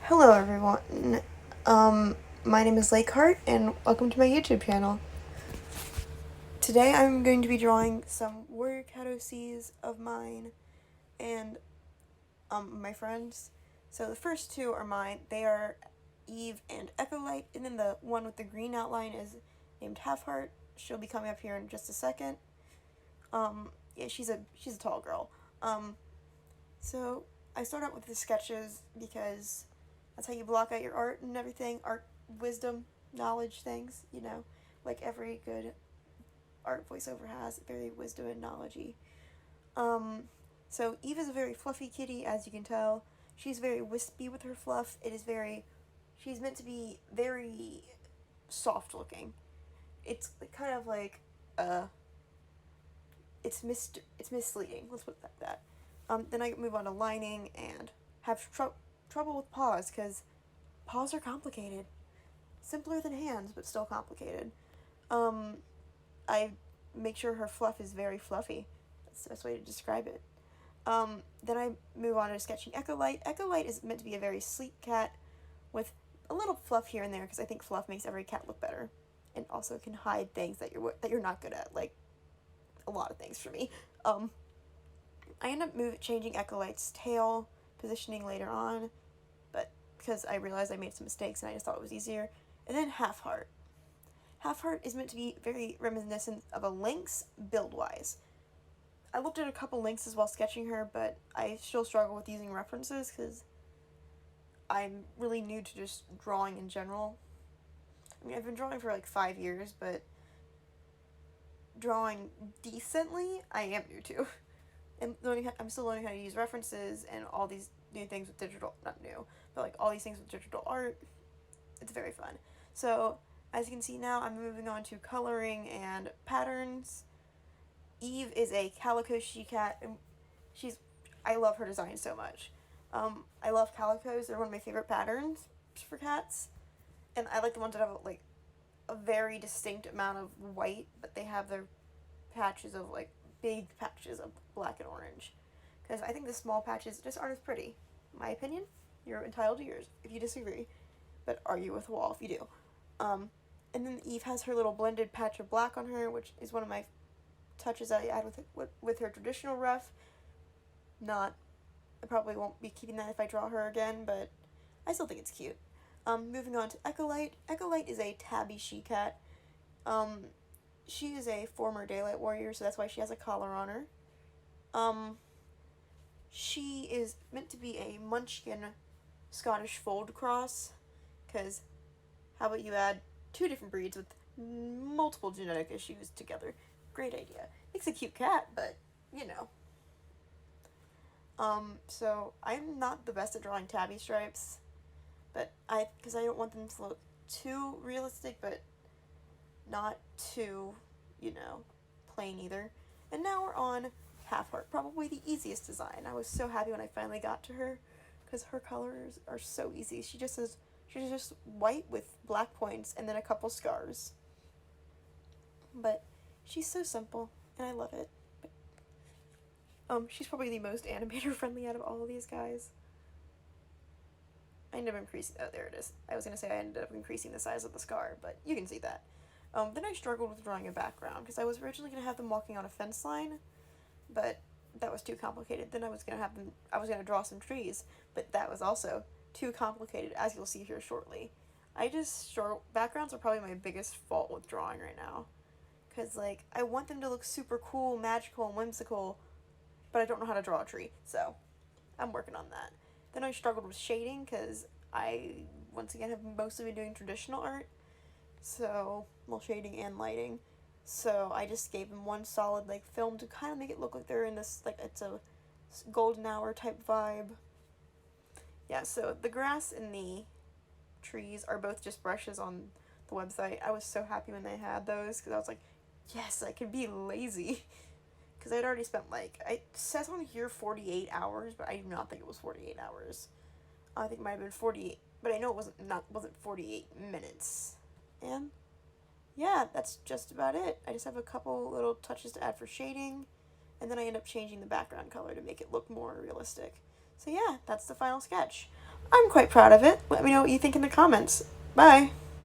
Hello everyone. My name is Lakehart and welcome to my YouTube channel. Today I'm going to be drawing some warrior cat OCs of mine and my friends. So the first two are mine. They are Eve and Echolite, and then the one with the green outline is named Halfheart. She'll be coming up here in just a second. Yeah, she's a tall girl. So I start out with the sketches because that's how you block out your art and everything. Art, wisdom, knowledge things, like every good art voiceover has, very wisdom and knowledgey. So Eve is a very fluffy kitty, as you can tell. She's very wispy with her fluff. She's meant to be very soft looking. It's kind of like, it's misleading. Let's put it like that. Then I move on to lining and have trouble with paws because paws are complicated. Simpler than hands, but still complicated. I make sure her fluff is very fluffy. That's the best way to describe it. Then I move on to sketching Echolite. Echolite is meant to be a very sleek cat with a little fluff here and there because I think fluff makes every cat look better and also can hide things that you're not good at, like a lot of things for me. I end up changing Ecolite's tail positioning later on, but because I realized I made some mistakes and I just thought it was easier. And then Halfheart. Halfheart is meant to be very reminiscent of a lynx build-wise. I looked at a couple lynxes while sketching her, but I still struggle with using references because I'm really new to just drawing in general. I mean, I've been drawing for like 5 years, but drawing decently, I am new to. And I'm still learning how to use references and all these new things with digital, not new, but like all these things with digital art. It's very fun. So, as you can see now, I'm moving on to coloring and patterns. Eve is a calico she-cat, and I love her design so much. I love calicos. They're one of my favorite patterns for cats. And I like the ones that have like a very distinct amount of white, but they have their patches of like big patches of black and orange. Because I think the small patches just aren't as pretty. My opinion, you're entitled to yours if you disagree, but argue with the wall if you do. And then Eve has her little blended patch of black on her, which is one of my touches I add with her traditional rough. I probably won't be keeping that if I draw her again, but I still think it's cute. Moving on to Echolite. Echolite is a tabby she-cat. She is a former daylight warrior, so that's why she has a collar on her. She is meant to be a Munchkin Scottish Fold cross, because how about you add two different breeds with multiple genetic issues together? Great idea. Makes a cute cat, but you know. So I'm not the best at drawing tabby stripes, but because I don't want them to look too realistic, but not too, plain either. And now we're on Halfheart, probably the easiest design. I was so happy when I finally got to her because her colors are so easy. She's just white with black points and then a couple scars. But she's so simple and I love it. She's probably the most animator friendly out of all of these guys. I ended up increasing. Oh, there it is. I was gonna say I ended up increasing the size of the scar, but you can see that. Then I struggled with drawing a background because I was originally gonna have them walking on a fence line, but that was too complicated. Then I was gonna draw some trees, but that was also too complicated, as you'll see here shortly. Backgrounds are probably my biggest fault with drawing right now, because like I want them to look super cool, magical, and whimsical, but I don't know how to draw a tree, so I'm working on that. Then I struggled with shading because I, once again, have mostly been doing traditional art, shading and lighting. So I just gave them one solid like film to kind of make it look like they're in this, like it's a golden hour type vibe. Yeah, so the grass and the trees are both just brushes on the website. I was so happy when they had those because I was like, yes, I can be lazy. Because I'd already spent it says on here 48 hours, but I do not think it was 48 hours. I think it might have been 48, but I know it wasn't 48 minutes. And yeah, that's just about it. I just have a couple little touches to add for shading, and then I end up changing the background color to make it look more realistic. So yeah, that's the final sketch. I'm quite proud of it. Let me know what you think in the comments. Bye!